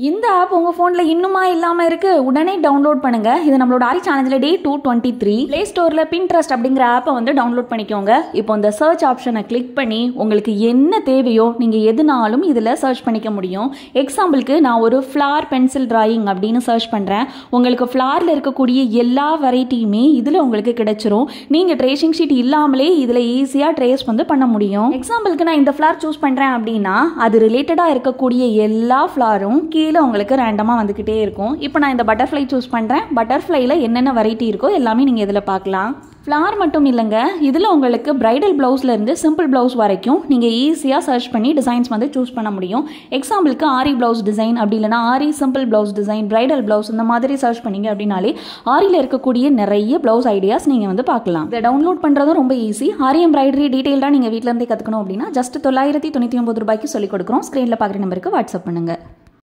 இந்த ஆப் உங்கள் ஃபோனில் இன்னுமா இல்லாமல் இருக்குது, உடனே டவுன்லோட் பண்ணுங்கள். இது நம்மளோட ஆரி சேலஞ்சில் டே 223. ப்ளே ஸ்டோரில் பின்ட்ரெஸ்ட் அப்படிங்கிற ஆப்பை வந்து டவுன்லோட் பண்ணிக்கோங்க. இப்போ இந்த சர்ச் ஆப்ஷனை கிளிக் பண்ணி உங்களுக்கு என்ன தேவையோ நீங்கள் எதுனாலும் இதில் சர்ச் பண்ணிக்க முடியும். எக்ஸாம்பிளுக்கு நான் ஒரு ஃப்ளார் பென்சில் டிராயிங் அப்படின்னு சர்ச் பண்ணுறேன். உங்களுக்கு ஃப்ளாரில் இருக்கக்கூடிய எல்லா வெரைட்டியுமே இதில் உங்களுக்கு கிடைச்சிரும். நீங்கள் ட்ரேசிங் ஷீட் இல்லாமலே இதில் ஈஸியாக ட்ரேஸ் வந்து பண்ண முடியும். எக்ஸாம்பிளுக்கு நான் இந்த ஃப்ளார் சூஸ் பண்ணுறேன் அப்படின்னா அது ரிலேட்டடாக இருக்கக்கூடிய எல்லா ஃப்ளாரும் கீழே உங்களுக்கு ரேண்டமாக வந்துக்கிட்டே இருக்கும். இப்போ நான் இந்த பட்டர்ஃப்ளை சூஸ் பண்ணுறேன். பட்டர்ஃப்ளைல என்னென்ன வெரைட்டி இருக்கோ எல்லாமே நீங்கள் இதில் பார்க்கலாம். ஃப்ளார் மட்டும் இல்லைங்க, இதில் உங்களுக்கு பிரைடல் ப்ளவுஸ்லேருந்து சிம்பிள் ப்ளவுஸ் வரைக்கும் நீங்கள் ஈஸியாக சர்ச் பண்ணி டிசைன்ஸ் வந்து சூஸ் பண்ண முடியும். எக்ஸாம்பிளுக்கு ஆரி ப்ளவுஸ் டிசைன், அப்படி இல்லைனா aari simple blouse design, bridal blouse, இந்த மாதிரி சர்ச் பண்ணிங்க அப்படின்னாலே ஆரியில் இருக்கக்கூடிய நிறைய ப்ளவுஸ் ஐடியாஸ் நீங்கள் வந்து பார்க்கலாம். இதை டவுன்லோட் பண்ணுறதும் ரொம்ப ஈஸி. ஆரி எம்ப்ராய்டரி டீட்டெயிலாக நீங்கள் வீட்டிலேருந்தே கற்றுக்கணும் அப்படின்னா ஜஸ்ட் 999 ரூபாய்க்கு சொல்லிக் கொடுக்குறோம். ஸ்க்ரீனில் பார்க்குற நம்பருக்கு வாட்ஸ்அப் பண்ணுங்கள்.